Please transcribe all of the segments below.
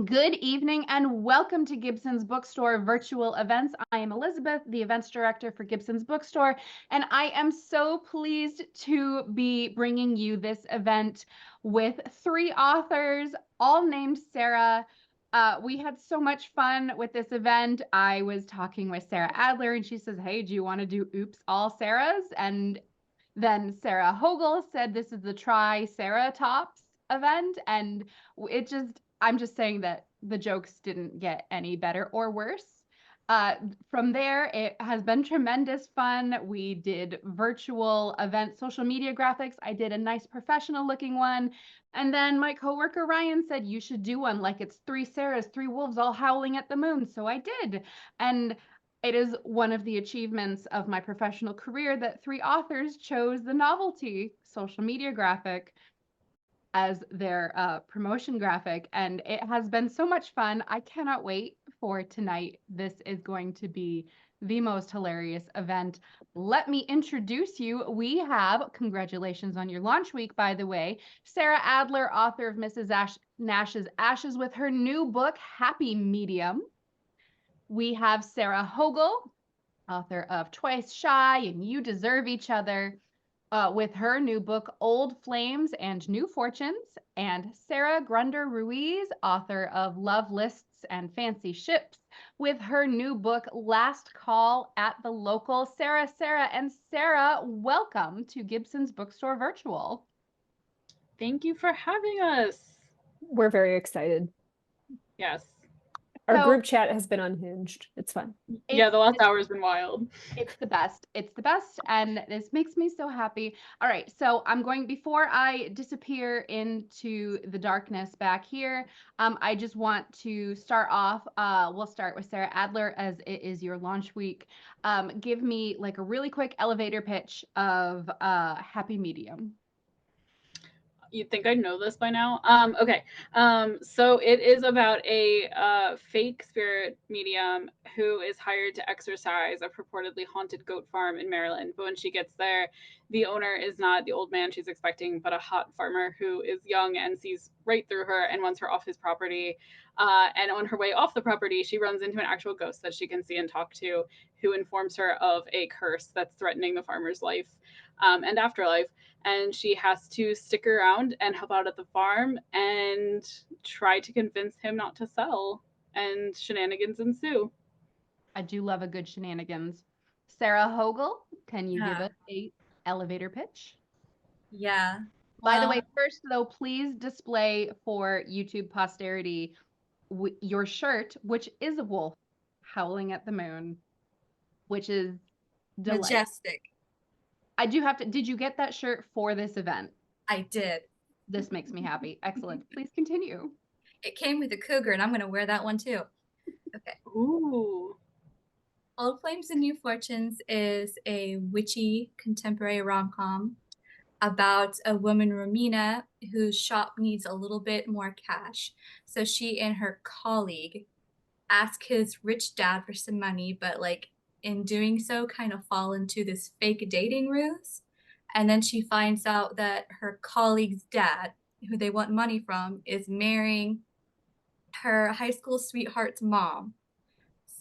Good evening and welcome to Gibson's Bookstore virtual events. I am Elizabeth, the events director for Gibson's Bookstore, and I am so pleased to be bringing you this event with three authors, all named Sarah. We had so much fun with this event. I was talking with Sarah Adler and she says, "Hey, do you want to do Oops All Sarahs?" And then Sarah Hogle said, "This is the Try Sarah Tops event." And I'm just saying that the jokes didn't get any better or worse. From there, it has been tremendous fun. We did virtual event social media graphics. I did a nice professional looking one. And then my coworker Ryan said, "You should do one like it's three Sarahs, three wolves all howling at the moon." So I did. And it is one of the achievements of my professional career that three authors chose the novelty social media graphic as their promotion graphic, and it has been so much fun. I cannot wait for tonight. This is going to be the most hilarious event. Let me introduce you. We have, congratulations on your launch week, by the way, Sarah Adler, author of Mrs. Nash's Ashes, with her new book, Happy Medium. We have Sarah Hogle, author of Twice Shy and You Deserve Each Other, with her new book, Old Flames and New Fortunes, and Sarah Grunder Ruiz, author of Love Lists and Fancy Ships, with her new book, Last Call at the Local. Sarah, and Sarah, welcome to Gibson's Bookstore Virtual. Thank you for having us. We're very excited. Yes. Our group chat has been unhinged. It's fun. Yeah, the last hour has been wild. It's the best. It's the best. And this makes me so happy. All right. So I'm going, before I disappear into the darkness back here, I just want to start off. We'll start with Sarah Adler, as it is your launch week. Give me like a really quick elevator pitch of Happy Medium. You'd think I'd know this by now. Okay. So it is about a fake spirit medium who is hired to exorcise a purportedly haunted goat farm in Maryland. But when she gets there, the owner is not the old man she's expecting, but a hot farmer who is young and sees right through her and wants her off his property. And on her way off the property, she runs into an actual ghost that she can see and talk to, who informs her of a curse that's threatening the farmer's life and afterlife. And she has to stick around and help out at the farm and try to convince him not to sell, and shenanigans ensue. I do love a good shenanigans. Sarah Hogle, can you give us a elevator pitch? Yeah. By the way, first though, please display for YouTube posterity your shirt, which is a wolf howling at the moon, which is delightful. Majestic. I do have to, did you get that shirt for this event? I did. This makes me happy. Excellent. Please continue. It came with a cougar, and I'm going to wear that one too. Okay. Ooh. Old Flames and New Fortunes is a witchy contemporary rom-com about a woman, Romina, whose shop needs a little bit more cash. So she and her colleague ask his rich dad for some money, but like in doing so kind of fall into this fake dating ruse. And then she finds out that her colleague's dad, who they want money from, is marrying her high school sweetheart's mom.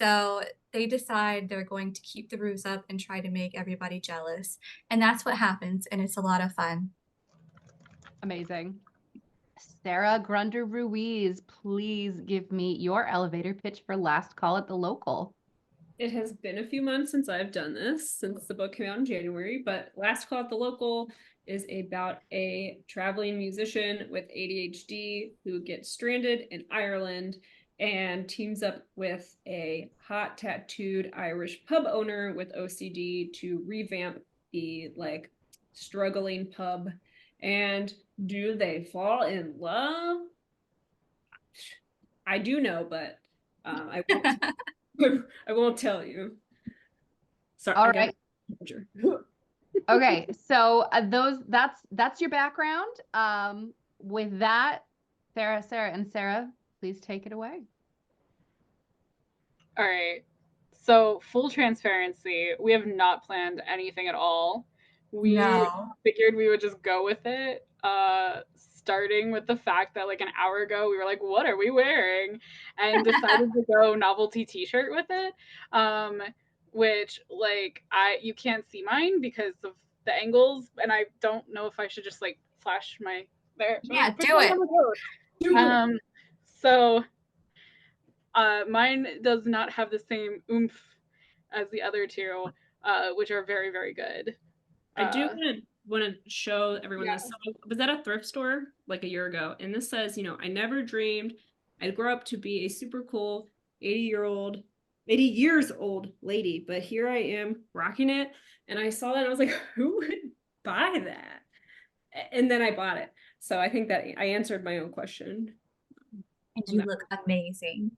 So they decide they're going to keep the ruse up and try to make everybody jealous. And that's what happens, and it's a lot of fun. Amazing. Sarah Grunder Ruiz, please give me your elevator pitch for Last Call at the Local. It has been a few months since I've done this, since the book came out in January, but Last Call at the Local is about a traveling musician with ADHD who gets stranded in Ireland and teams up with a hot tattooed Irish pub owner with OCD to revamp the like struggling pub. And do they fall in love? I do know, but I won't tell you. Sorry. All right. Okay, so that's your background. With that, Sarah, please take it away. All right. So full transparency, we have not planned anything at all. We figured we would just go with it. starting with the fact that like an hour ago we were like, what are we wearing? And decided to go novelty t-shirt with it. Which like you can't see mine because of the angles, and I don't know if I should just like flash my there. Yeah, do it. So mine does not have the same oomph as the other two, which are very, very good. I do want to show everyone Yeah. this. So I was at a thrift store like a year ago, and this says, I never dreamed I'd grow up to be a super cool 80 years old lady, but here I am rocking it. And I saw that and I was like, who would buy that? And then I bought it. So I think that I answered my own question. And you look amazing.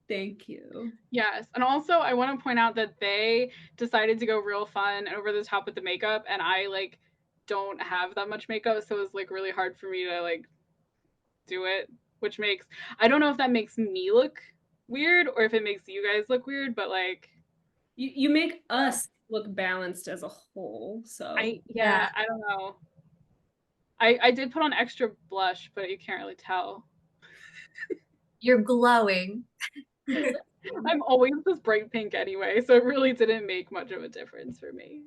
Thank you. Yes. And also I want to point out that they decided to go real fun and over the top with the makeup, and I like don't have that much makeup, so it was like really hard for me to like do it, which makes, I don't know if that makes me look weird or if it makes you guys look weird, but like you make us look balanced as a whole. So I don't know. I did put on extra blush, but you can't really tell. You're glowing. I'm always this bright pink anyway, so it really didn't make much of a difference for me.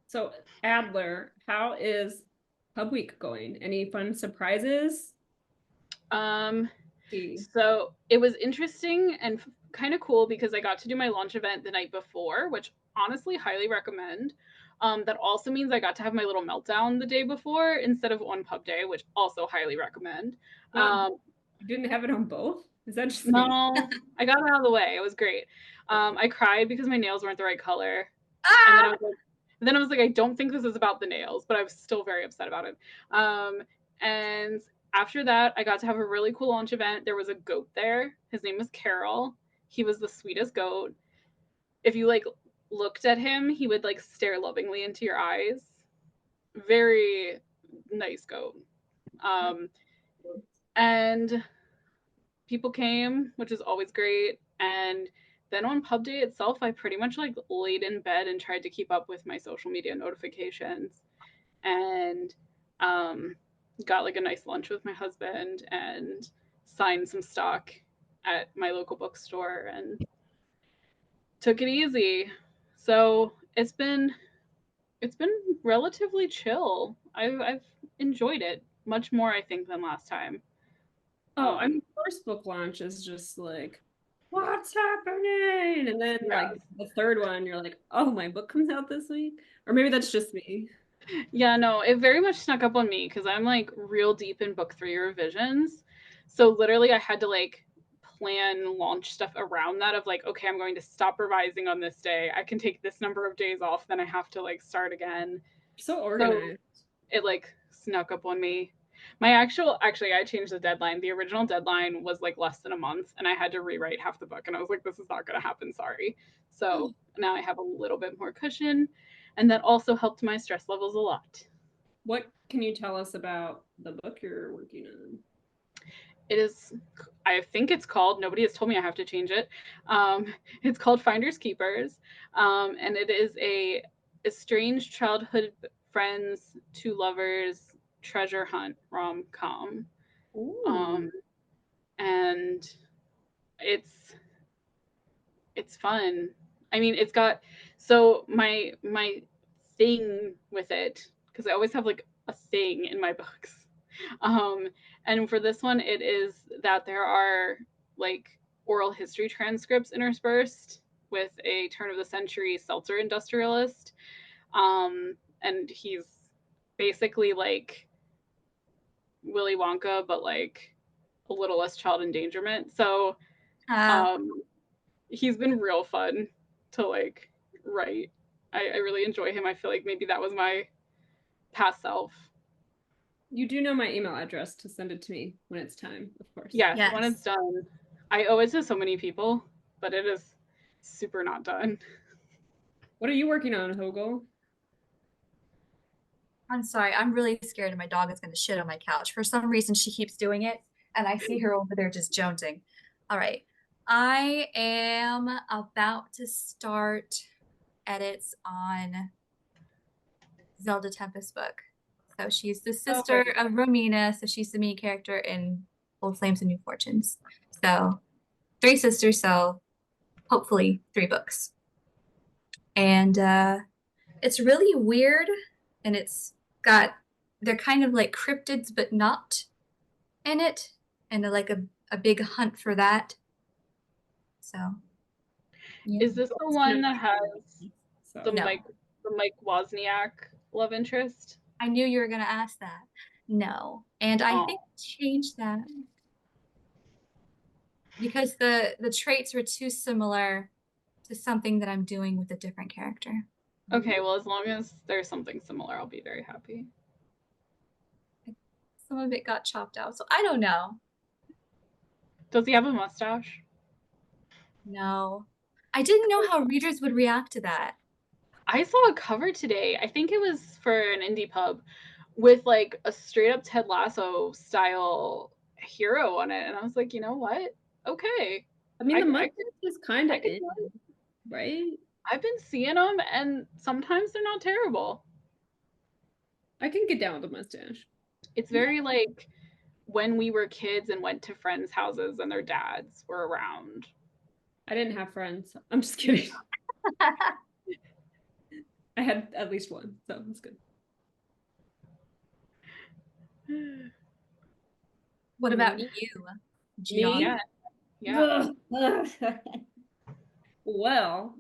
So Adler, how is Pub Week going? Any fun surprises? So it was interesting and kind of cool because I got to do my launch event the night before, which honestly highly recommend. That also means I got to have my little meltdown the day before instead of on pub day, which also highly recommend. You didn't have it on both? Is that just no? I got it out of the way. It was great. I cried because my nails weren't the right color. And then I was like, I don't think this is about the nails, but I was still very upset about it. And after that, I got to have a really cool launch event. There was a goat there. His name was Carol. He was the sweetest goat. If you like looked at him, he would like stare lovingly into your eyes. Very nice goat. And people came, which is always great. And then on pub day itself, I pretty much like laid in bed and tried to keep up with my social media notifications, and got like a nice lunch with my husband and signed some stock at my local bookstore and took it easy. So it's been relatively chill. I've enjoyed it much more, I think, than last time. I mean, first book launch is just like, what's happening? And then like the third one, you're like, oh, my book comes out this week? Or maybe that's just me. Yeah, no, it very much snuck up on me because I'm like real deep in book 3 revisions. So literally I had to like plan launch stuff around that of like, okay, I'm going to stop revising on this day. I can take this number of days off, then I have to like start again. So organized. So it like snuck up on me. Actually, I changed the deadline. The original deadline was like less than a month, and I had to rewrite half the book, and I was like, this is not going to happen, sorry. So now I have a little bit more cushion, and that also helped my stress levels a lot. What can you tell us about the book you're working on? It is, I think it's called, nobody has told me I have to change it. It's called Finders Keepers, and it is a estranged childhood friends, two lovers, treasure hunt rom-com. And it's fun. I mean, it's got, so my thing with it, because I always have like a thing in my books, and for this one it is that there are like oral history transcripts interspersed with a turn of the century seltzer industrialist, and he's basically like Willy Wonka, but like a little less child endangerment. So he's been real fun to like write. I really enjoy him. I feel like maybe that was my past self. You do know my email address to send it to me when it's time, of course. Yes. When it's done. I owe it to so many people, but it is super not done. What are you working on, Hogle? I'm sorry, I'm really scared and my dog is going to shit on my couch. For some reason, she keeps doing it, and I see her over there just jonesing. All right. I am about to start edits on Zelda Tempest book. So she's the sister of Romina. So she's the main character in Old Flames and New Fortunes. So 3 sisters, so hopefully 3 books. And it's really weird, and they're kind of like cryptids, but not in it, and they're like a big hunt for that. So, yeah. Is this the one that has the No. Mike Wozniak love interest? I knew you were gonna ask that. No, and I think changed that because the traits were too similar to something that I'm doing with a different character. Okay, well, as long as there's something similar, I'll be very happy. Some of it got chopped out, so I don't know. Does he have a mustache? No. I didn't know how readers would react to that. I saw a cover today. I think it was for an indie pub with like a straight up Ted Lasso style hero on it. And I was like, you know what? Okay. I mean, the mustache is kind of in, right? I've been seeing them, and sometimes they're not terrible. I can get down with a mustache. It's very like when we were kids and went to friends' houses and their dads were around. I didn't have friends. I'm just kidding. I had at least one, so it's good. What about you, Gian? Yeah. Well,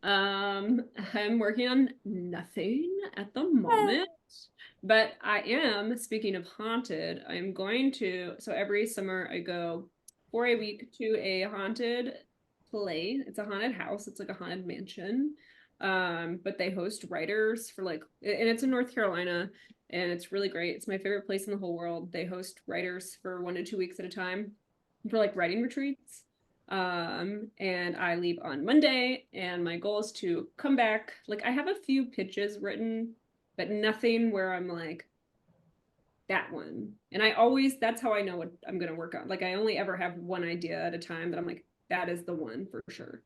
I'm working on nothing at the moment, but I am, speaking of haunted, I'm going to, so every summer I go for a week to a haunted play. It's a haunted house. It's like a haunted mansion. But they host writers for like, and it's in North Carolina, and it's really great. It's my favorite place in the whole world. They host writers for 1 to 2 weeks at a time for like writing retreats. And I leave on Monday, and my goal is to come back. Like, I have a few pitches written, but nothing where I'm like, that one. And that's how I know what I'm going to work on. Like, I only ever have one idea at a time that I'm like, that is the one for sure.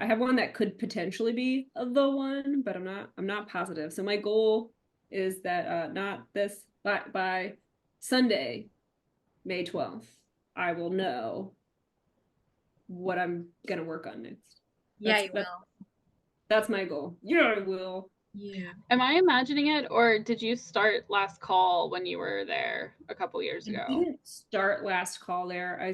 I have one that could potentially be the one, but I'm not positive. So my goal is that by Sunday, May 12th, I will know what I'm gonna work on next. You will. That's my goal. Yeah, I will. Yeah. Am I imagining it, or did you start Last Call when you were there a couple years ago? I didn't start Last Call there.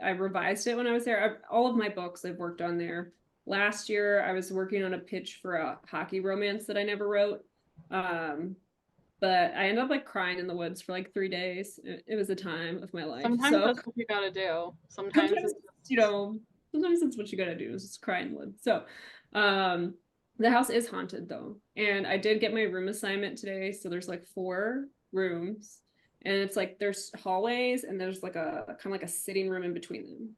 I revised it when I was there. All of my books I've worked on there. Last year, I was working on a pitch for a hockey romance that I never wrote. But I ended up like crying in the woods for like 3 days. It was a time of my life. Sometimes that's what you gotta do. Sometimes it's what you gotta do is just cry in the woods. So the house is haunted though. And I did get my room assignment today. So there's like 4 rooms. And it's like there's hallways, and there's like a kind of like a sitting room in between them.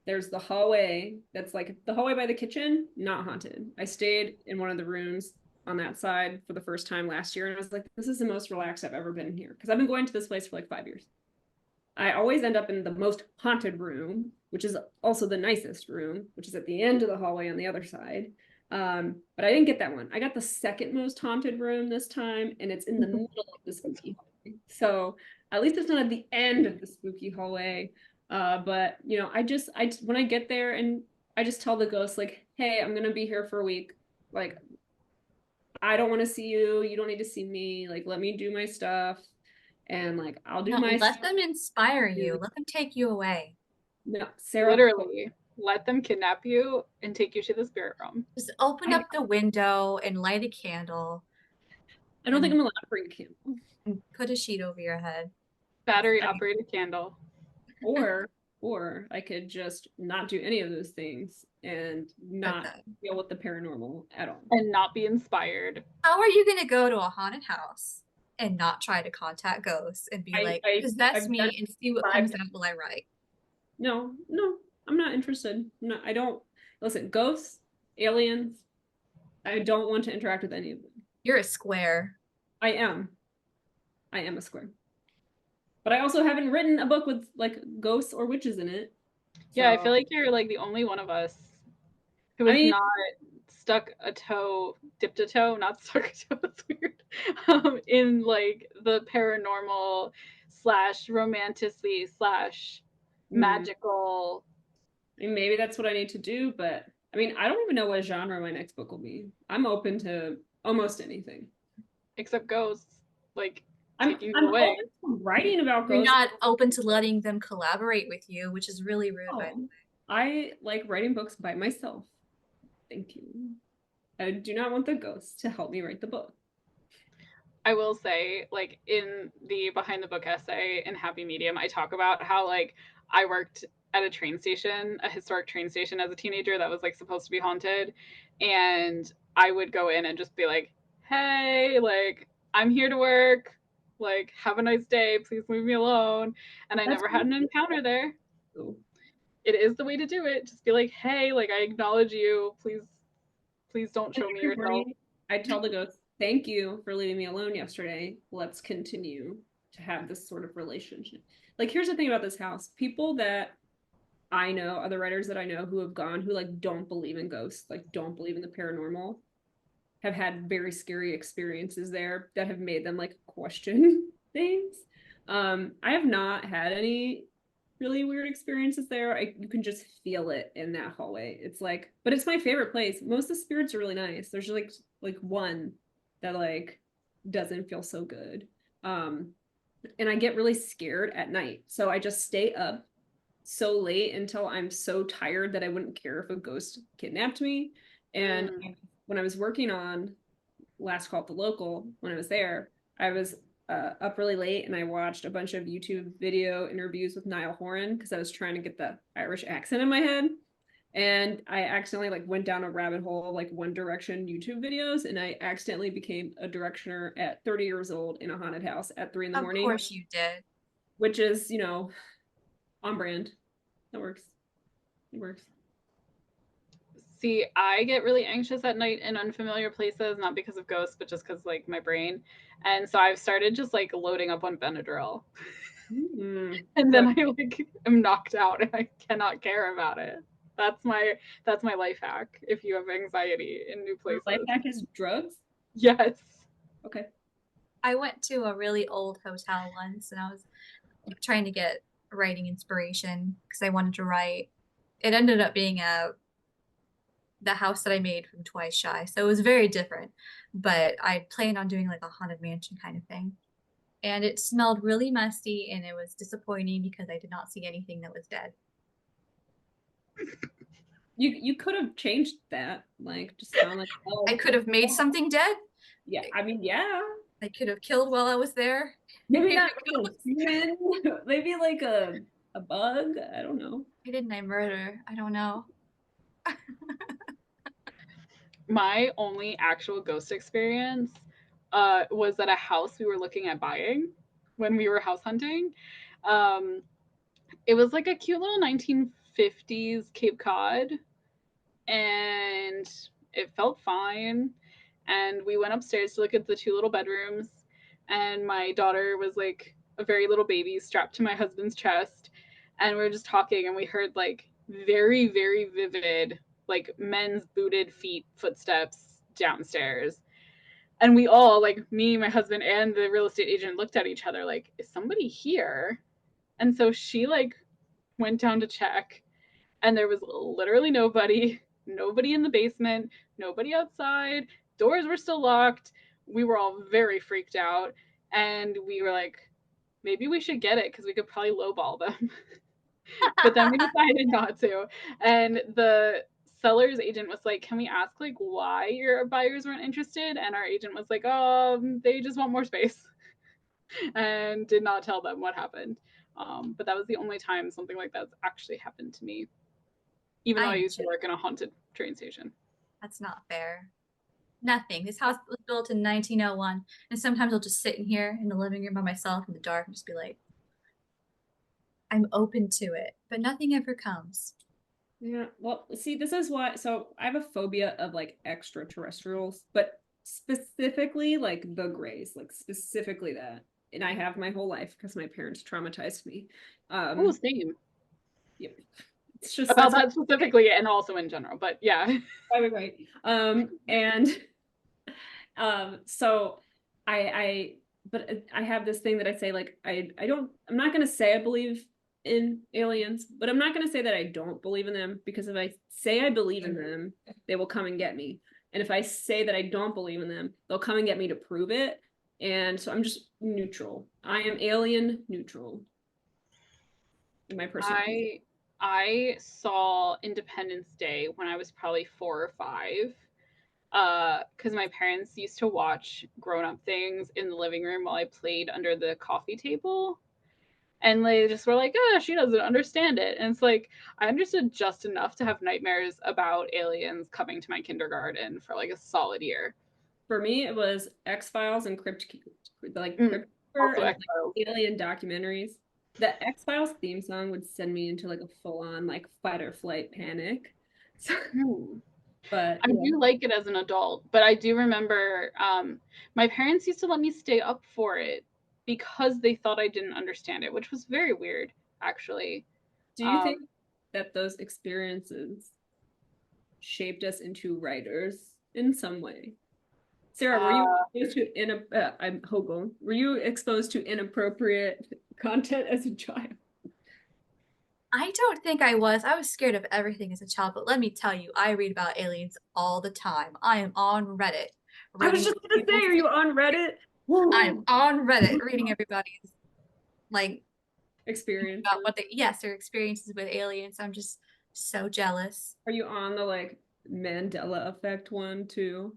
There's the hallway that's like the hallway by the kitchen, not haunted. I stayed in one of the rooms on that side for the first time last year, and I was like, this is the most relaxed I've ever been here, because I've been going to this place for like 5 years. I always end up in the most haunted room, which is also the nicest room, which is at the end of the hallway on the other side. But I didn't get that one. I got the second most haunted room this time, and it's in the middle of the spooky hallway. So at least it's not at the end of the spooky hallway. But you know, I when I get there, and I just tell the ghost like, hey, I'm gonna be here for a week. Like, I don't want to see you. You don't need to see me. Like, let me do my stuff, and like I'll do my let them inspire you. Let them take you away. No, Sarah, literally let them kidnap you and take you to the spirit realm. Just open up the window and light a candle. I don't think I'm allowed to bring a candle. And put a sheet over your head. Battery operated candle. Or I could just not do any of those things and not deal with the paranormal at all. And not be inspired. How are you going to go to a haunted house and not try to contact ghosts and be possess me and see what comes out while I write? No, I'm not interested. No, I don't. Listen, ghosts, aliens, I don't want to interact with any of them. You're a square. I am a square. But I also haven't written a book with like ghosts or witches in it. Yeah, I feel like you're like the only one of us who has not dipped a toe, not stuck a toe, that's weird, in like the paranormal / romantically / magical. I mean, maybe that's what I need to do, but I mean, I don't even know what genre my next book will be. I'm open to almost anything. Except ghosts, like I'm taking you away. open to writing about You're ghosts. not open to letting them collaborate with you, which is really rude, by the way. I like writing books by myself. Thank you. I do not want the ghosts to help me write the book. I will say, like, in the behind the book essay in Happy Medium, I talk about how, like, I worked at a train station, a historic train station as a teenager that was, like, supposed to be haunted. And I would go in and just be like, hey, like, I'm here to work. Like, have a nice day. Please leave me alone. And I never had an encounter there. Cool. It is the way to do it. Just be like, hey, like, I acknowledge you. Please don't show me yourself. I tell the ghost, thank you for leaving me alone yesterday. Let's continue to have this sort of relationship. Like, here's the thing about this house. People that I know, other writers that I know who have gone, who like don't believe in ghosts, like don't believe in the paranormal, have had very scary experiences there that have made them like question things. I have not had any really weird experiences there. You can just feel it in that hallway. It's like, but it's my favorite place. Most of the spirits are really nice. There's like one that like doesn't feel so good. And I get really scared at night. So I just stay up so late until I'm so tired that I wouldn't care if a ghost kidnapped me. And when I was working on Last Call at the Local, when I was there, I was up really late and I watched a bunch of YouTube video interviews with Niall Horan because I was trying to get the Irish accent in my head. And I accidentally like went down a rabbit hole of like One Direction YouTube videos, and I accidentally became a directioner at 30 years old in a haunted house at 3 a.m. Of course you did. Which is, you know, on brand. That works. It works. See, I get really anxious at night in unfamiliar places, not because of ghosts, but just because like my brain. And so I've started just like loading up on Benadryl. And then I like am knocked out and I cannot care about it. That's my life hack if you have anxiety in new places. Life hack is drugs? Yes. Okay. I went to a really old hotel once and I was trying to get writing inspiration because I wanted to write. It ended up being the house that I made from Twice Shy. So it was very different, but I planned on doing like a haunted mansion kind of thing. And it smelled really musty and it was disappointing because I did not see anything that was dead. You could have changed that, like just sound like I could have made something dead. Yeah, I mean, yeah. I could have killed while I was there. Maybe not a human. Maybe like a bug. I don't know. Why didn't I murder? I don't know. My only actual ghost experience was at a house we were looking at buying when we were house hunting. It was like a cute little 1950s Cape Cod, and it felt fine. And we went upstairs to look at the 2 little bedrooms, and my daughter was like a very little baby strapped to my husband's chest, and we were just talking, and we heard like very, very vivid like men's booted feet footsteps downstairs. And we all, like me, my husband, and the real estate agent, looked at each other like, is somebody here? And so she like went down to check, and there was literally nobody in the basement, nobody outside, doors were still locked. We were all very freaked out, and we were like, maybe we should get it because we could probably lowball them. But then we decided not to. And the seller's agent was like, can we ask like why your buyers weren't interested? And our agent was like, oh, they just want more space. And did not tell them what happened. But that was the only time something like that's actually happened to me, even though I used to work in a haunted train station. That's not fair. Nothing. This house was built in 1901, and sometimes I'll just sit in here in the living room by myself in the dark and just be like, I'm open to it, but nothing ever comes. Yeah, well, see, this is why. So I have a phobia of like extraterrestrials, but specifically like the Greys, like specifically that. And I have my whole life because my parents traumatized me. Oh, same. Yep. It's just about that specifically and also in general, but yeah. Right. And so but I have this thing that I say, like, I'm not gonna say I believe in aliens, but I'm not gonna say that I don't believe in them, because if I say I believe in them, they will come and get me. And if I say that I don't believe in them, they'll come and get me to prove it. And so I'm just neutral. I am alien neutral. In my personal I saw Independence Day when I was probably 4 or 5. Because my parents used to watch grown-up things in the living room while I played under the coffee table. And they just were like, oh, she doesn't understand it. And it's like, I understood just enough to have nightmares about aliens coming to my kindergarten for like a solid year. For me, it was X-Files and Crypt and like alien documentaries. The X-Files theme song would send me into like a full-on like fight or flight panic. So, but I do like it as an adult, but I do remember my parents used to let me stay up for it because they thought I didn't understand it, which was very weird, actually. Do you think that those experiences shaped us into writers in some way? Sarah, were you exposed to I'm Hogle. Were you exposed to inappropriate content as a child? I don't think I was. I was scared of everything as a child, but let me tell you, I read about aliens all the time. I am on Reddit. I was just gonna say, are you on Reddit? I'm on Reddit reading everybody's like experience about what their experiences with aliens. I'm just so jealous. Are you on the like Mandela effect one too?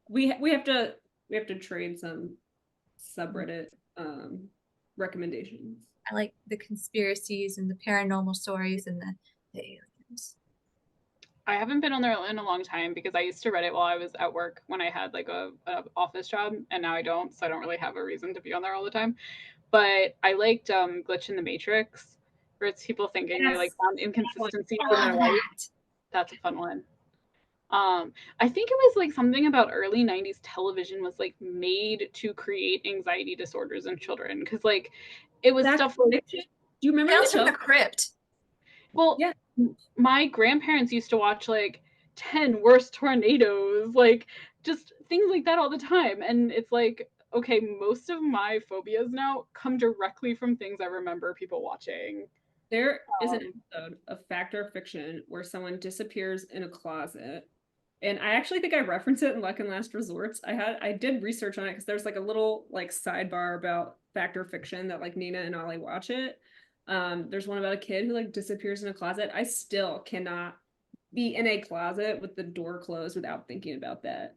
We have to trade some subreddit recommendations. I like the conspiracies and the paranormal stories and the aliens. I haven't been on there in a long time because I used to read it while I was at work when I had like a office job, and now I don't, so I don't really have a reason to be on there all the time. But I liked Glitch in the Matrix, where it's people thinking they like found inconsistencies in their life. That's a fun one. I think it was like something about early 90s television was like made to create anxiety disorders in children, because like it was stuff like, do you remember Tales from the Crypt? Well, yeah. My grandparents used to watch like 10 worst tornadoes, like just things like that all the time. And it's like, okay, most of my phobias now come directly from things I remember people watching. There is an episode of Fact or Fiction where someone disappears in a closet. And I actually think I referenced it in Luck and Last Resorts. I did research on it because there's like a little like sidebar about Fact or Fiction that like Nina and Ollie watch it. There's one about a kid who like disappears in a closet. I still cannot be in a closet with the door closed without thinking about that.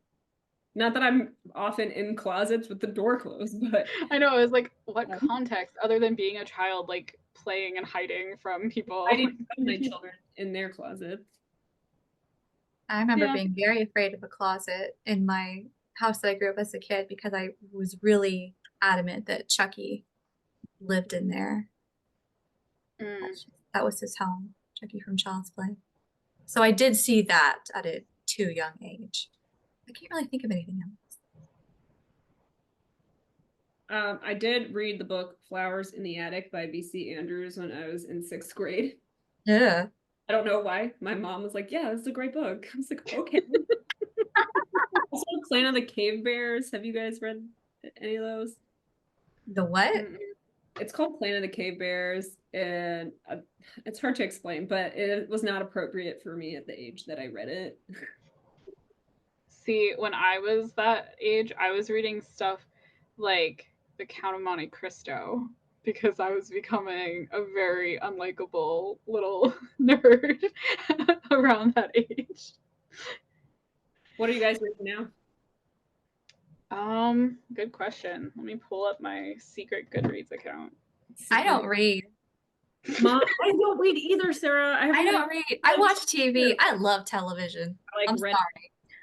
Not that I'm often in closets with the door closed, but I know, it was like, what context other than being a child like playing and hiding from people? Hiding from my children in their closets. I remember being very afraid of a closet in my house that I grew up as a kid because I was really adamant that Chucky lived in there. That was his home, Chucky from Child's Play. So I did see that at a too young age. I can't really think of anything else. I did read the book Flowers in the Attic by V.C. Andrews when I was in 6th grade. Yeah. I don't know why. My mom was like, yeah, this is a great book. I was like, okay. Also, Clan of the Cave Bears. Have you guys read any of those? The what? It's called Clan of the Cave Bears, and it's hard to explain, but it was not appropriate for me at the age that I read it. See, when I was that age, I was reading stuff like The Count of Monte Cristo, because I was becoming a very unlikable little nerd around that age. What are you guys reading now? Good question. Let me pull up my secret Goodreads account. I don't read. Mom, I don't read either, Sarah. I don't read. I watch TV. I love television. I'm sorry.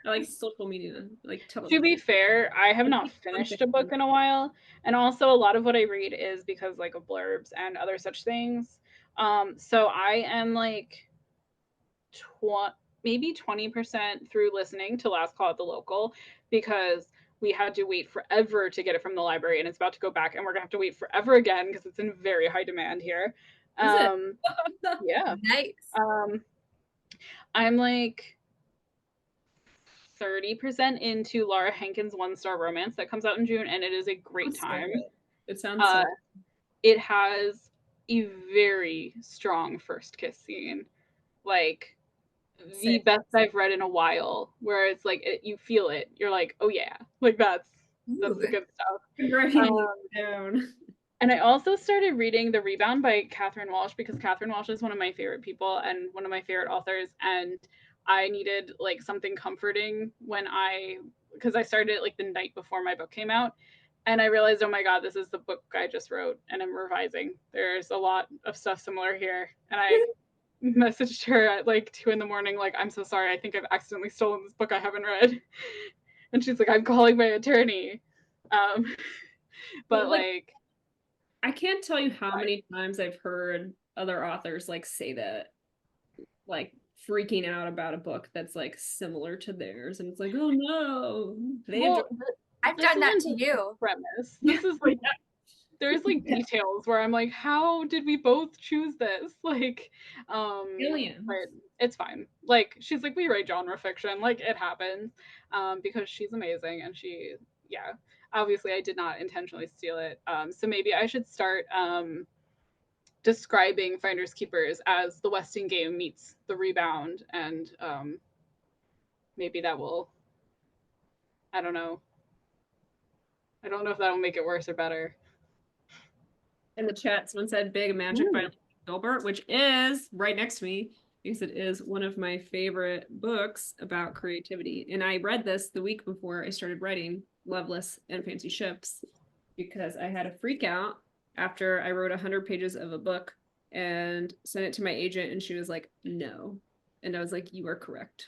I like social media, like To television. be fair, I have not finished a book in a while, and also a lot of what I read is because like of blurbs and other such things. So I am like maybe 20% through listening to Last Call at the Local, because we had to wait forever to get it from the library, and it's about to go back, and we're gonna have to wait forever again because it's in very high demand here. Yeah. Nice. I'm like 30% into Laura Hankins' One-Star Romance that comes out in June, and it is a great time. It sounds so it has a very strong first kiss scene, like the best I've read in a while, where it's like you feel it, you're like, oh yeah, like that's the good stuff. Down. And I also started reading The Rebound by Catherine Walsh, because Catherine Walsh is one of my favorite people and one of my favorite authors, and I needed like something comforting because I started it like the night before my book came out, and I realized, oh my god, this is the book I just wrote and I'm revising. There's a lot of stuff similar here, and I messaged her at like 2 a.m, like, I'm so sorry, I think I've accidentally stolen this book I haven't read. And she's like, I'm calling my attorney. But like I can't tell you how many times I've heard other authors like say that, like freaking out about a book that's like similar to theirs, and it's like, oh no, I've done that to you. Premise. This is like there's like details where I'm like, how did we both choose this? Like, but it's fine. Like, she's like, we write genre fiction, like it happens, because she's amazing, and obviously I did not intentionally steal it. So maybe I should start describing Finders Keepers as the Westing Game meets The Rebound, and maybe that will, I don't know if that'll make it worse or better. In the chat, someone said Big Magic by Gilbert, which is right next to me, because it is one of my favorite books about creativity. And I read this the week before I started writing Loveless and Fancy Ships, because I had a freak out after I wrote 100 pages of a book and sent it to my agent, and she was like, no. And I was like, you are correct.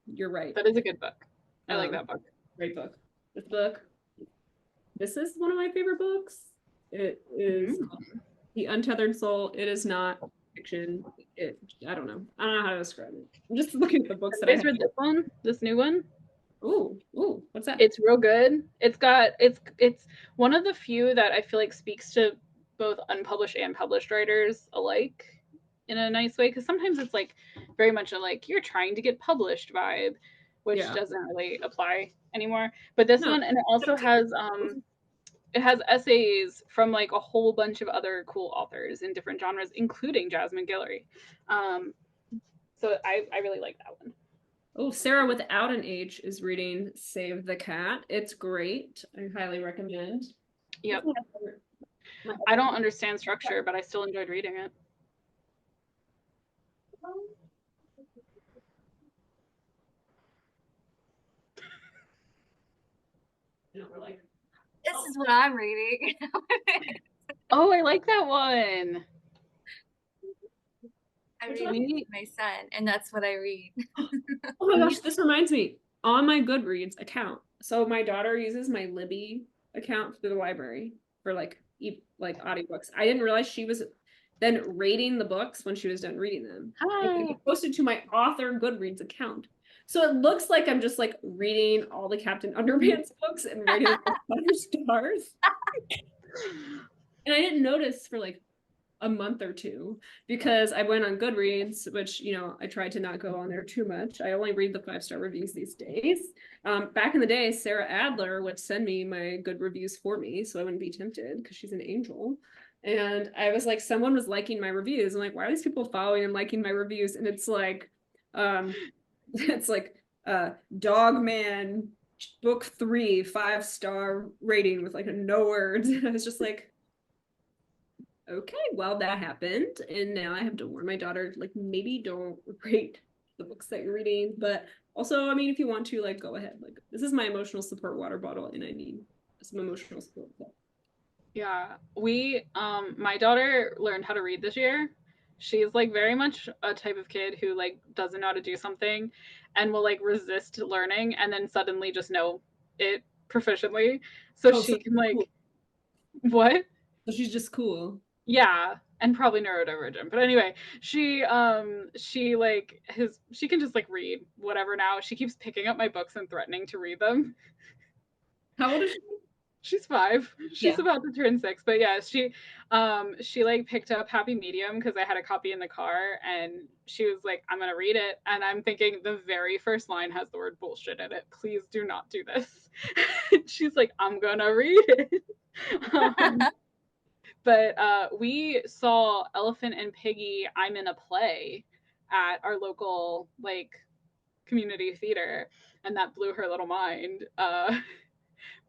You're right. That is a good book. I like that book. Great book. This is one of my favorite books. It is The Untethered Soul. It is not fiction. I don't know how to describe it. I'm just looking at the books that I read this new one. Ooh, what's that? It's real good. It's one of the few that I feel like speaks to both unpublished and published writers alike in a nice way, because sometimes it's like very much a like you're trying to get published vibe, which doesn't really apply anymore. But this one, and it also has it has essays from like a whole bunch of other cool authors in different genres, including Jasmine Guillory. So I really like that one. Oh, Sarah Without an H is reading Save the Cat. It's great. I highly recommend. Yep. I don't understand structure, but I still enjoyed reading it. This is what I'm reading. Oh, I like that one. I read with my son, and that's what I read. Oh my gosh, this reminds me. On my Goodreads account, so my daughter uses my Libby account through the library for like audiobooks. I didn't realize she was then rating the books when she was done reading them. I posted to my author Goodreads account. So it looks like I'm just like reading all the Captain Underpants books and rating them 5 stars. And I didn't notice for like a month or two, because I went on Goodreads, which, I try to not go on there too much. I only read the 5-star reviews these days. Back in the day, Sarah Adler would send me my good reviews for me, so I wouldn't be tempted, because she's an angel. And I was like, someone was liking my reviews. I'm like, why are these people following and liking my reviews? And it's like, Dogman book 3 5-star rating with like no words. And I was just like, okay, well, that happened, and now I have to warn my daughter, like, maybe don't rate the books that you're reading. But also, I mean, if you want to, like, go ahead. Like, this is my emotional support water bottle, and I need some emotional support. Yeah, my daughter learned how to read this year. She's like very much a type of kid who like doesn't know how to do something and will like resist learning and then suddenly just know it proficiently. So she can like, cool. What? So she's just cool. Yeah, and probably neurodivergent. But anyway, she can just like read whatever now. She keeps picking up my books and threatening to read them. How old is she? She's 5. She's Yeah. about to turn 6. But yeah, she like picked up Happy Medium because I had a copy in the car, and she was like, I'm gonna read it. And I'm thinking the very first line has the word bullshit in it. Please do not do this. She's like, I'm gonna read it. But we saw Elephant and Piggy, I'm in a Play at our local like community theater, and that blew her little mind.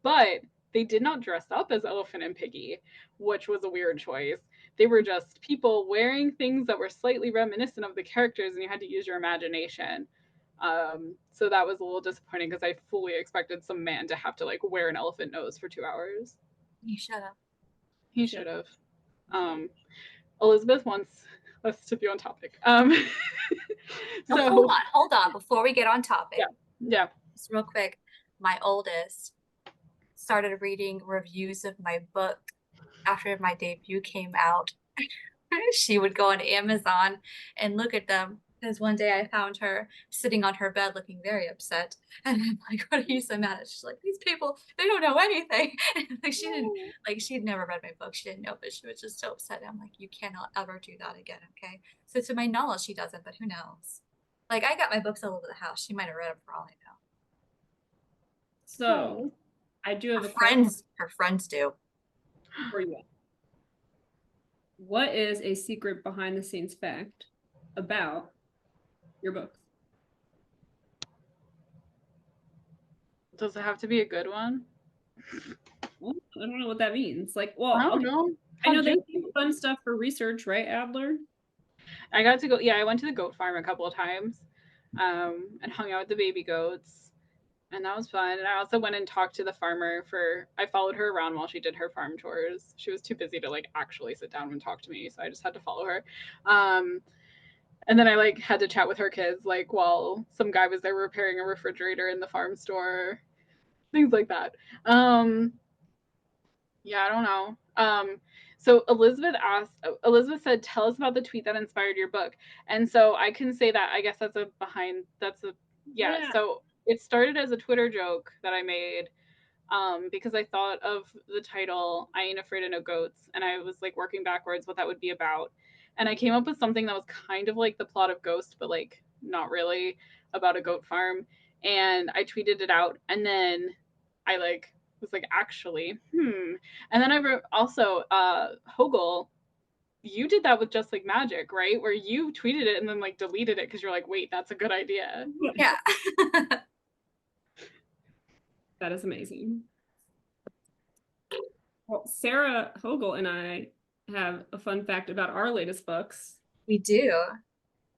But they did not dress up as Elephant and Piggy, which was a weird choice. They were just people wearing things that were slightly reminiscent of the characters, and you had to use your imagination. So that was a little disappointing because I fully expected some man to have to like wear an elephant nose for 2 hours. You shut up. He should have. Elizabeth wants us to be on topic. No, So hold on. Before we get on topic, yeah. just real quick, my oldest started reading reviews of my book after my debut came out. She would go on Amazon and look at them. Because one day I found her sitting on her bed looking very upset. And I'm like, what are you so mad at? She's like, these people, they don't know anything. Like she didn't, like she'd never read my book. She didn't know, but she was just so upset. And I'm like, you cannot ever do that again, okay? So to my knowledge, she doesn't, but who knows? Like I got my books all over the house. She might have read them for all I know. So I do have Her friends do. for you. What is a secret behind the scenes fact about your books? Does it have to be a good one? Well, I don't know what that means. Like, well, I don't know. I know they do fun stuff for research, right, Adler? I got to go. Yeah, I went to the goat farm a couple of times, and hung out with the baby goats, and that was fun. And I also went and talked to the farmer I followed her around while she did her farm tours. She was too busy to like actually sit down and talk to me, so I just had to follow her. And then I like had to chat with her kids, like while some guy was there repairing a refrigerator in the farm store, things like that. Yeah, I don't know. So Elizabeth said, tell us about the tweet that inspired your book. And so I can say that, I guess yeah. So it started as a Twitter joke that I made, because I thought of the title, I Ain't Afraid of No Goats, and I was like working backwards what that would be about. And I came up with something that was kind of like the plot of Ghost, but like not really, about a goat farm. And I tweeted it out, and then I like was like, actually, And then I wrote also, Hogle, you did that with Just Like Magic, right? Where you tweeted it and then like deleted it because you're like, wait, that's a good idea. Yeah. That is amazing. Well, Sarah Hogle and I have a fun fact about our latest books. We do.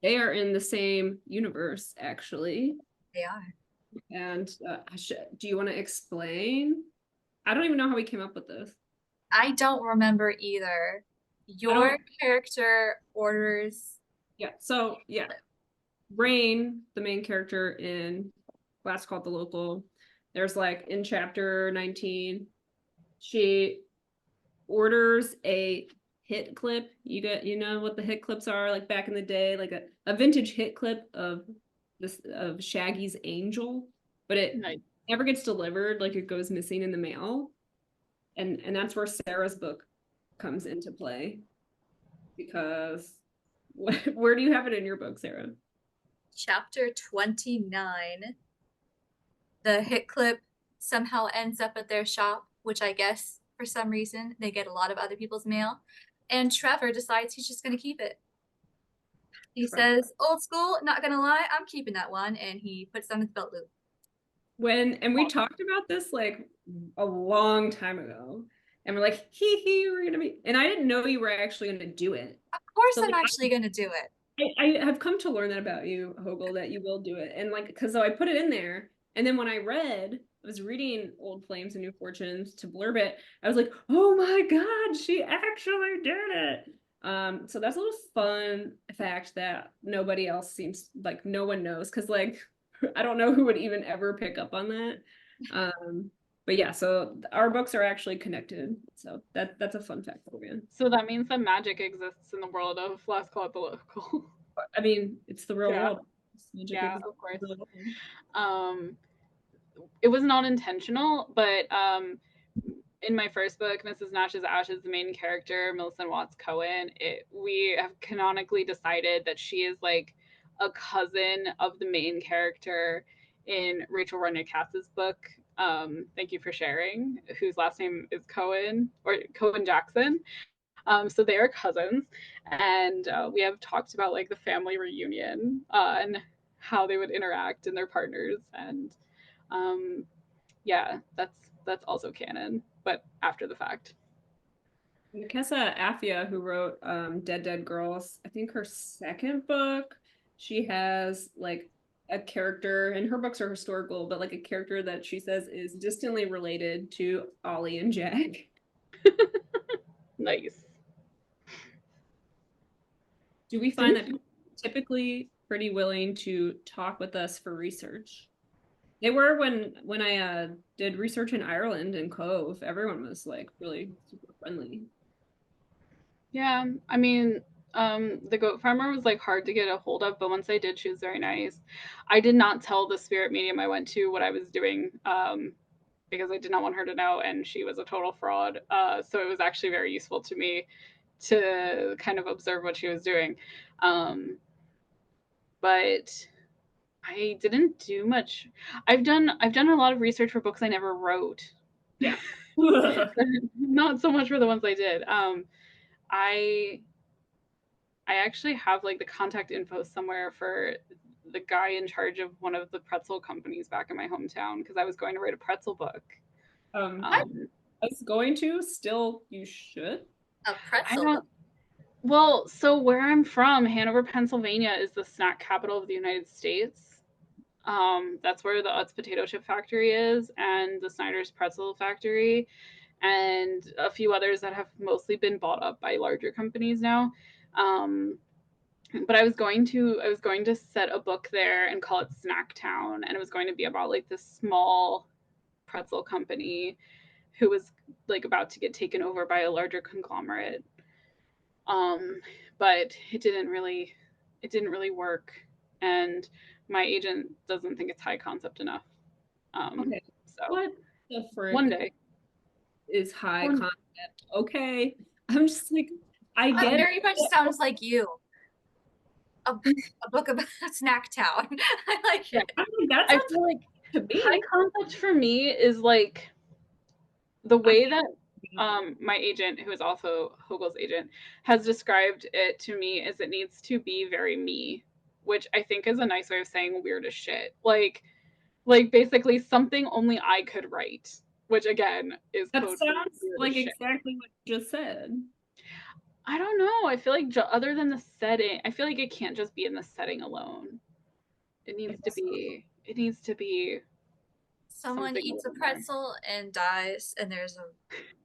They are in the same universe, actually. They are. And do you want to explain? I don't even know how we came up with this. I don't remember either. Your character orders. Yeah. So yeah, Rain, the main character in Last Call at the Local, there's like in chapter 19, she orders a hit clip. You know what the hit clips are, like back in the day, like a vintage hit clip of Shaggy's Angel, but it never gets delivered, like it goes missing in the mail. And that's where Sarah's book comes into play, because where do you have it in your book, Sarah? Chapter 29. The hit clip somehow ends up at their shop, which I guess for some reason they get a lot of other people's mail, and Trevor decides he's just going to keep it. He says, old school, not gonna lie, I'm keeping that one, and he puts it on his belt loop. We talked about this like a long time ago, and we're like, we're gonna be, and I didn't know you were actually gonna do it. Of course, so I'm actually gonna do it. I have come to learn that about you, Hogle, that you will do it. And like, because so I put it in there, and then when I was reading Old Flames and New Fortunes to blurb it, I was like, oh my God, she actually did it. So that's a little fun fact that nobody else seems like, no one knows, because like I don't know who would even ever pick up on that. But yeah, so our books are actually connected. So that's a fun fact for you. So that means that magic exists in the world of Last Call at the Local. I mean, it's the real world. Yeah, of course. It was not intentional, but in my first book, Mrs. Nash's Ashes, the main character, Millicent Watts Cohen, we have canonically decided that she is like a cousin of the main character in Rachel Ronya Katz's book, Thank You for Sharing, whose last name is Cohen, or Cohen Jackson. So they are cousins, and we have talked about like the family reunion and how they would interact and their partners, and yeah, that's also canon, but after the fact. Kessa Afia, who wrote Dead Dead Girls, I think her second book, she has like a character, and her books are historical, but like a character that she says is distantly related to Ollie and Jack. Nice. Do we find that people are typically pretty willing to talk with us for research? They were when I did research in Ireland and Cove. Everyone was like really super friendly. Yeah, I mean, the goat farmer was like hard to get a hold of, but once I did, she was very nice. I did not tell the spirit medium I went to what I was doing, because I did not want her to know, and she was a total fraud. So it was actually very useful to me to kind of observe what she was doing. But I didn't do much. I've done a lot of research for books I never wrote. Yeah. Not so much for the ones I did. I actually have like the contact info somewhere for the guy in charge of one of the pretzel companies back in my hometown, because I was going to write a pretzel book. I was going to, still you should. A pretzel. I don't. Well, so where I'm from, Hanover, Pennsylvania, is the snack capital of the United States. That's where the Utz potato chip factory is, and the Snyder's pretzel factory, and a few others that have mostly been bought up by larger companies now. But I was going to set a book there and call it Snack Town, and it was going to be about like this small pretzel company who was like about to get taken over by a larger conglomerate. But it didn't really work, and my agent doesn't think it's high concept enough. Okay. So What the frick one day is high concept? Okay. I'm just like, I get very much sounds like you. A book about Snack Town. I like it. I mean, that I sounds feel like to me. high concept for me is like the way that my agent, who is also Hogle's agent, has described it to me is it needs to be very me, which I think is a nice way of saying weird as shit. Like basically something only I could write, which again is that code sounds for weird like as shit. exactly what you just said. I don't know. I feel like other than the setting, I feel like it can't just be in the setting alone. It needs to be. It needs to be. Someone eats a pretzel and dies, and there's a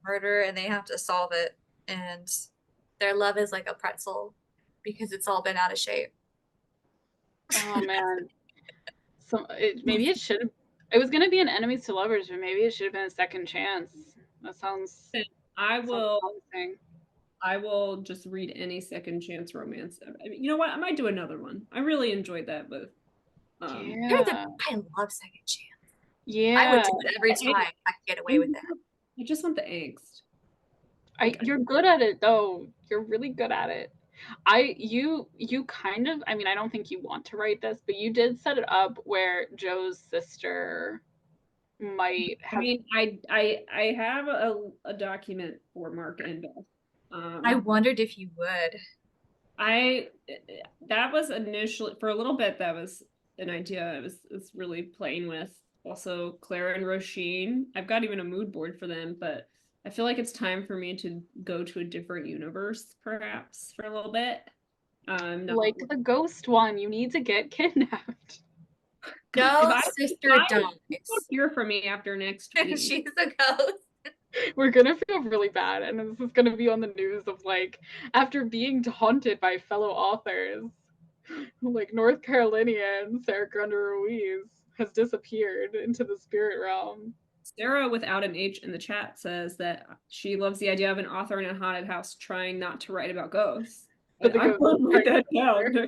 murder, and they have to solve it, and their love is like a pretzel because it's all been out of shape. Oh man. So maybe it should. It was gonna be an enemies to lovers, but maybe it should have been a second chance. That sounds. I will just read any second chance romance. I mean, you know what? I might do another one. I really enjoyed that book. Yeah. I love second chance. Yeah. I would do it every time I could get away with it. I just want the angst. You're good at it though. You're really good at it. You kind of, I mean, I don't think you want to write this, but you did set it up where Joe's sister might have. I mean, I have a document for Mark and Beth. I wondered if you would. That was initially, for a little bit, that was an idea I was really playing with. Also, Clara and Roisin. I've got even a mood board for them, but I feel like it's time for me to go to a different universe, perhaps, for a little bit. Like the ghost one, you need to get kidnapped. No, sister dies. Hear from me after next week. She's a ghost. We're gonna feel really bad, and this is gonna be on the news of like after being haunted by fellow authors, like North Carolinian Sarah Grunder Ruiz has disappeared into the spirit realm. Sarah without an H in the chat says that she loves the idea of an author in a haunted house trying not to write about ghosts. But I'm gonna write that down.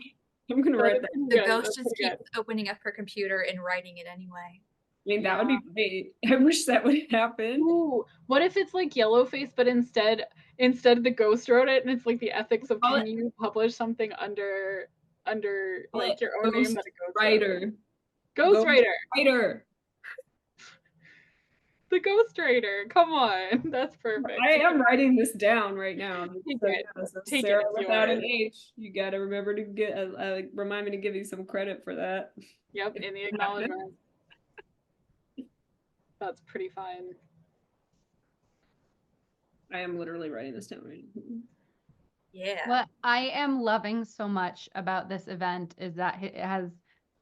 I'm gonna write that. The ghost just keeps opening up her computer and writing it anyway. mean, that would be great. I wish that would happen. Ooh, what if it's like Yellowface, but instead the ghost wrote it, and it's like the ethics of can you publish something under like your own name that a ghost writer. Ghostwriter. Writer. The ghostwriter. Come on, that's perfect. I am writing this down right now. Take Sarah it, without an H. You got to remember to get remind me to give you some credit for that. Yep, in the acknowledgement. That's pretty fun. I am literally writing this down right now. Yeah. What I am loving so much about this event is that it has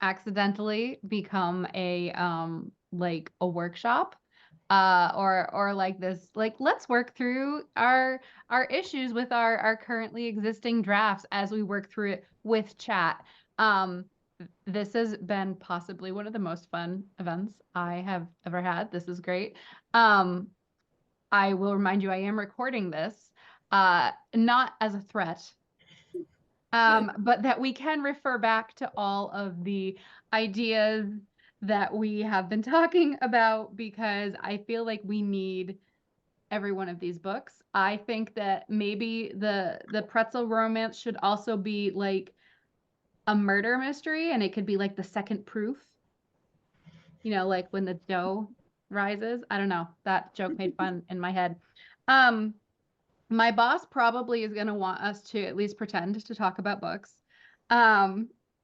accidentally become a like a workshop or like this, like let's work through our issues with our currently existing drafts as we work through it with chat. This has been possibly one of the most fun events I have ever had. This is great. I will remind you, I am recording this, not as a threat, but that we can refer back to all of the ideas that we have been talking about, because I feel like we need every one of these books. I think that maybe the pretzel romance should also be like a murder mystery, and it could be like the second proof. You know, like when the dough rises. I don't know. That joke made fun in my head. My boss probably is going to want us to at least pretend to talk about books.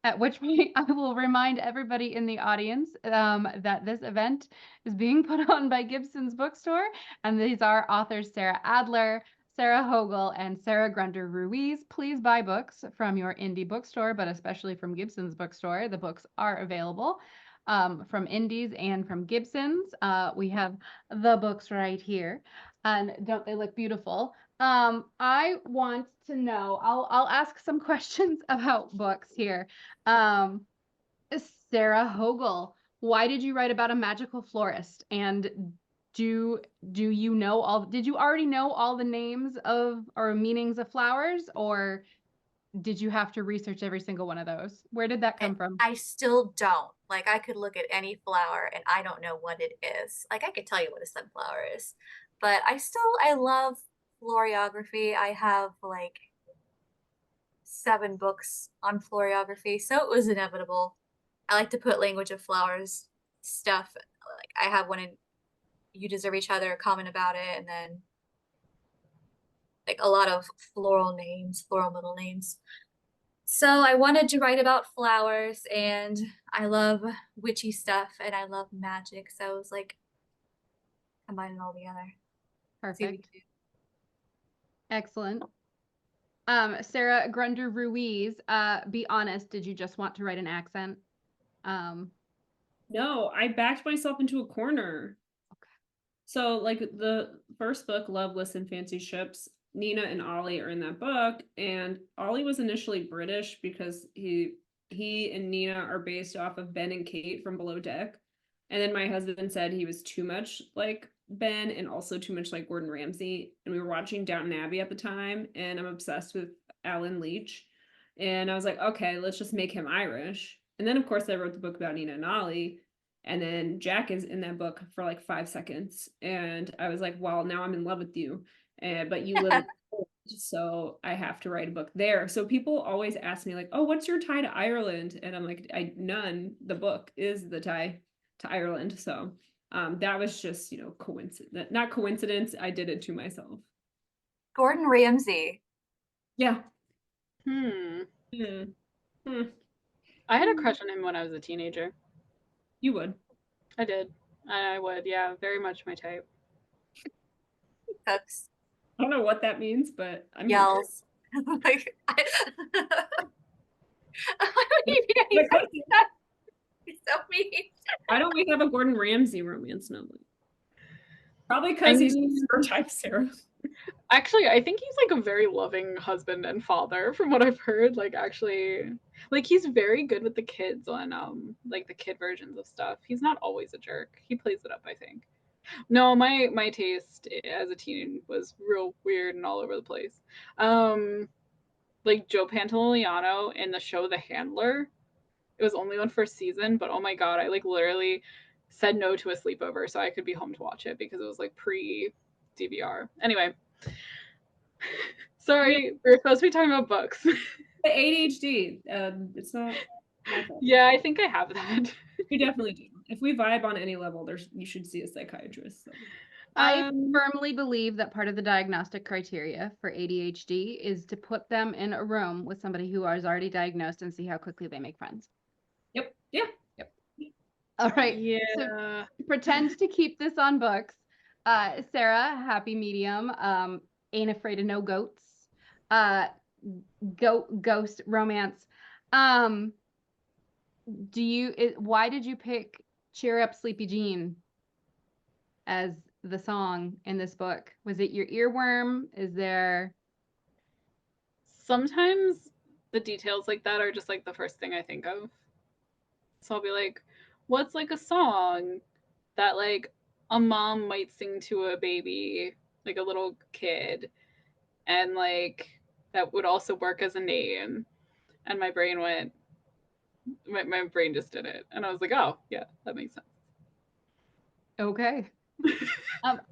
At which point I will remind everybody in the audience that this event is being put on by Gibson's Bookstore. And these are authors Sarah Adler, Sarah Hogle, and Sarah Grunder Ruiz. Please buy books from your indie bookstore, but especially from Gibson's Bookstore. The books are available from indies and from Gibson's. We have the books right here. And don't they look beautiful? I want to know, I'll ask some questions about books here. Sarah Hogle, why did you write about a magical florist? And do you know did you already know all the names of or meanings of flowers, or did you have to research every single one of those? Where did that come from? I still don't. Like, I could look at any flower and I don't know what it is. Like, I could tell you what a sunflower is, but I love florography. I have like 7 books on florography, so it was inevitable. I like to put language of flowers stuff. Like, I have one in You Deserve Each Other, comment about it, and then like a lot of floral middle names. So I wanted to write about flowers, and I love witchy stuff, and I love magic. So I was like, combine it all together. Perfect. Excellent. Sarah Grunder Ruiz, be honest, did you just want to write an accent? No, I backed myself into a corner. Okay. So like the first book, Loveless and Fancy Ships, Nina and Ollie are in that book, and Ollie was initially British because he and Nina are based off of Ben and Kate from Below Deck. And then my husband said he was too much like Ben and also too much like Gordon Ramsay. And we were watching Downton Abbey at the time, and I'm obsessed with Alan Leach. And I was like, okay, let's just make him Irish. And then of course I wrote the book about Nina and Ollie. And then Jack is in that book for like 5 seconds. And I was like, well, now I'm in love with you. But you live so I have to write a book there. So people always ask me like, oh, what's your tie to Ireland? And I'm like, none. The book is the tie to Ireland. So that was just, you know, coincidence. Not coincidence. I did it to myself. Gordon Ramsay. Yeah. I had a crush on him when I was a teenager. You would. I did. I would, yeah. Very much my type. Cooks. I don't know what that means, but I'm Yells. Like, so mean. Why don't we have a Gordon Ramsay romance novel? Probably because he's her type, Sarah. Actually, I think he's like a very loving husband and father, from what I've heard. Like, actually, like he's very good with the kids on like the kid versions of stuff. He's not always a jerk. He plays it up, I think. No, my taste as a teen was real weird and all over the place. Like Joe Pantoliano in the show The Handler. It was only on first season, but oh my god, I like literally said no to a sleepover so I could be home to watch it because it was like pre-DVR. Anyway, sorry, we're supposed to be talking about books. The ADHD, it's not my fault. Yeah, I think I have that. You definitely do. If we vibe on any level, you should see a psychiatrist. So. I firmly believe that part of the diagnostic criteria for ADHD is to put them in a room with somebody who is already diagnosed and see how quickly they make friends. Yep. Yeah. Yep. All right. Yeah. So pretend to keep this on books. Sarah, happy medium. Ain't afraid of no goats. Ghost romance. Why did you pick Cheer Up Sleepy Jean as the song in this book? Was it your earworm? Is there... Sometimes the details like that are just like the first thing I think of. So I'll be like, what's like a song that like a mom might sing to a baby, like a little kid, and like that would also work as a name? And my brain just did it. And I was like, oh, yeah, that makes sense. Okay.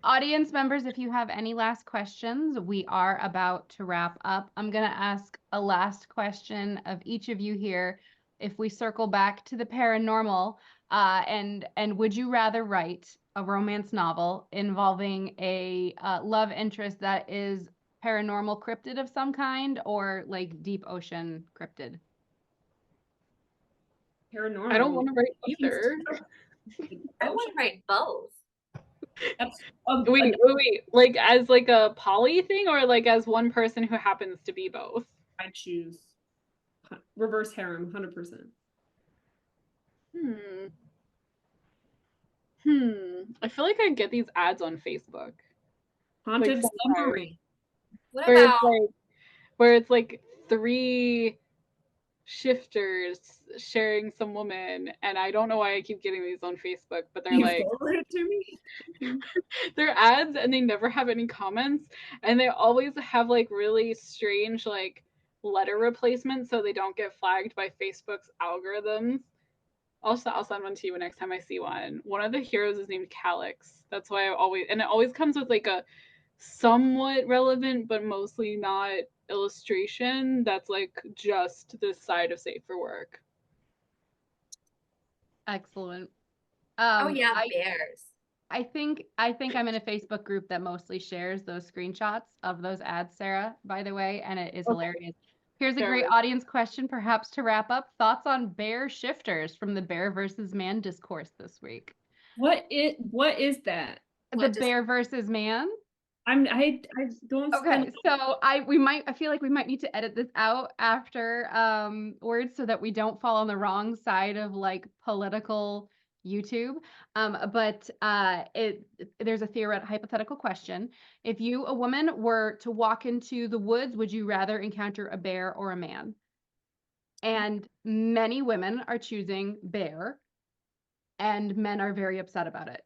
Audience members, if you have any last questions, we are about to wrap up. I'm going to ask a last question of each of you here. If we circle back to the paranormal, and would you rather write a romance novel involving a love interest that is paranormal cryptid of some kind, or like deep ocean cryptid? Paranormal. I don't want to write either. I want to write both. Wait. Like as like a poly thing, or like as one person who happens to be both? I choose reverse harem, 100%. I feel like I get these ads on Facebook. Haunted like submarine. What where about it's like 3 shifters sharing some woman, and I don't know why I keep getting these on Facebook, but they're like, forward it to me? they're ads and they never have any comments, and they always have like really strange like letter replacements so they don't get flagged by Facebook's algorithms. I'll send one to you next time I see one. One of the heroes is named Calix. That's why it always comes with like a somewhat relevant but mostly not illustration that's like just this side of Safe for Work. Excellent. bears? I think I'm in a Facebook group that mostly shares those screenshots of those ads, Sarah, by the way, and it is hilarious. Here's a great audience question, perhaps to wrap up. Thoughts on bear shifters from the Bear versus Man discourse this week? What is that? The Bear versus Man? I don't. Okay, so I feel like we might need to edit this out after words so that we don't fall on the wrong side of like political YouTube. But there's a hypothetical question. If you, a woman, were to walk into the woods, would you rather encounter a bear or a man? And many women are choosing bear, and men are very upset about it.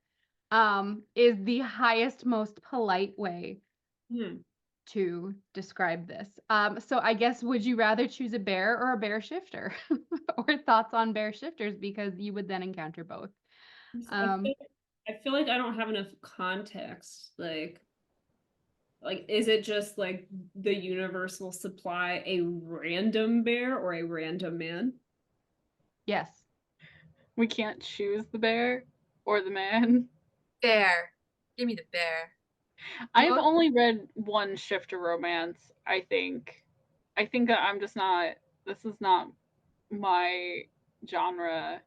Is the highest, most polite way to describe this. So I guess, would you rather choose a bear or a bear shifter? Or thoughts on bear shifters, because you would then encounter both. I feel like I don't have enough context. Like, is it just like the universe will supply a random bear or a random man? Yes. We can't choose the bear or the man. Bear. Give me the bear. I've only read one shifter romance, I think. I think that this is not my genre.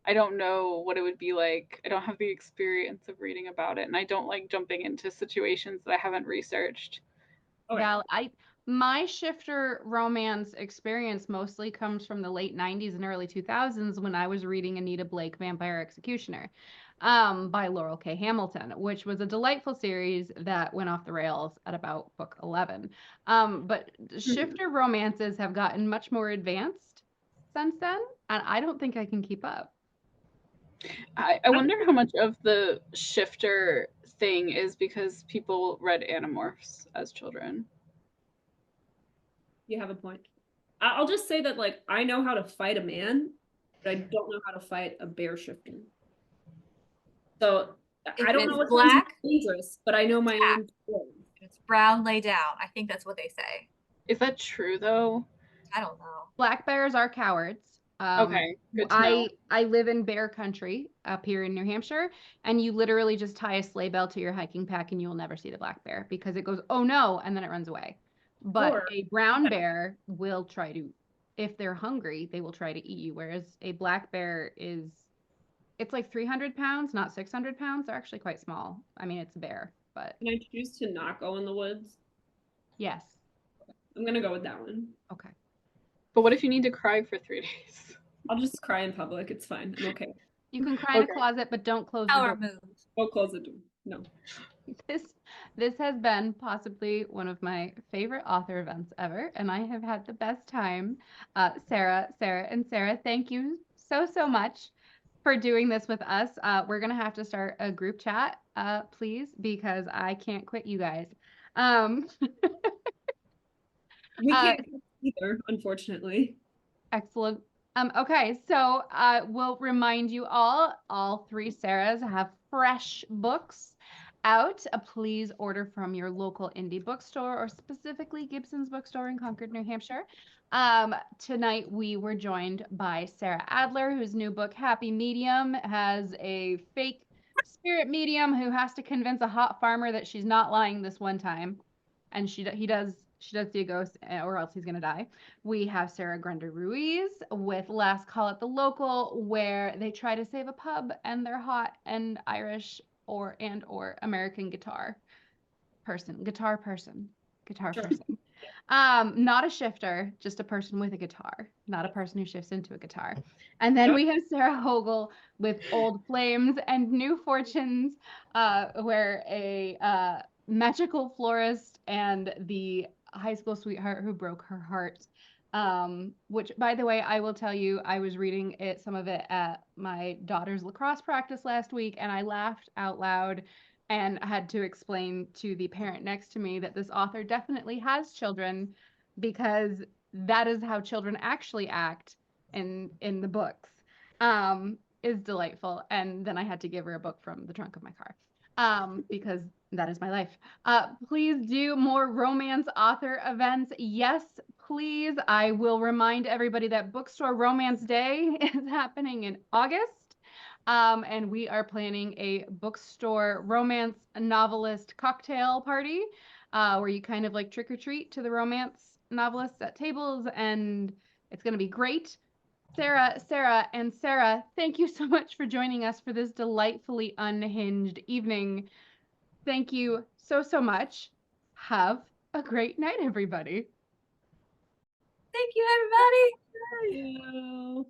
I don't know what it would be like. I don't have the experience of reading about it, and I don't like jumping into situations that I haven't researched. Yeah, my shifter romance experience mostly comes from the late 90s and early 2000s when I was reading Anita Blake, Vampire Executioner, by Laurel K. Hamilton, which was a delightful series that went off the rails at about book 11. But shifter romances have gotten much more advanced since then, and I don't think I can keep up. I wonder how much of the shifter thing is because people read Animorphs as children. You have a point. I'll just say that, like, I know how to fight a man, but I don't know how to fight a bear shifter. So If I don't it's know what's black, dangerous, but I know my tap. own. If it's brown, lay down. I think that's what they say. Is that true though? I don't know. Black bears are cowards. Okay, good to know. I live in bear country up here in New Hampshire, and you literally just tie a sleigh bell to your hiking pack and you will never see the black bear because it goes, oh no, and then it runs away. But Or- a brown bear will try to, if they're hungry, they will try to eat you. Whereas a black bear it's like 300 pounds, not 600 pounds. They're actually quite small. I mean, it's a bear, but Can I choose to not go in the woods? yes. I'm gonna go with that one. Okay. But what if you need to cry for 3 days? I'll just cry in public. It's fine. I'm okay. You can cry in a Okay. closet, but don't close the Power door. move. Go close the door. No. This has been possibly one of my favorite author events ever, and I have had the best time. Sarah, and Sarah, thank you so much for doing this with us. We're gonna have to start a group chat, please, because I can't quit you guys. We can't either, unfortunately. Excellent. Okay, so we'll remind you all 3 Sarahs have fresh books out. Please order from your local indie bookstore or specifically Gibson's Bookstore in Concord, New Hampshire. Tonight we were joined by Sarah Adler, whose new book, Happy Medium, has a fake spirit medium who has to convince a hot farmer that she's not lying this one time. And she does see a ghost or else he's going to die. We have Sarah Grunder Ruiz with Last Call at the Local, where they try to save a pub and they're hot and Irish or American guitar person. Not a shifter, just a person with a guitar, not a person who shifts into a guitar. And then we have Sarah Hogle with Old Flames and New Fortunes, where a magical florist and the high school sweetheart who broke her heart. Which, by the way, I will tell you, I was reading some of it at my daughter's lacrosse practice last week, and I laughed out loud and had to explain to the parent next to me that this author definitely has children because that is how children actually act in the books. Is delightful. And then I had to give her a book from the trunk of my car because that is my life. Please do more romance author events. Yes, please. I will remind everybody that Bookstore Romance Day is happening in August. And we are planning a bookstore romance novelist cocktail party where you kind of like trick or treat to the romance novelists at tables, and it's going to be great. Sarah, thank you so much for joining us for this delightfully unhinged evening. Thank you so much. Have a great night, everybody. Thank you, everybody. Thank you.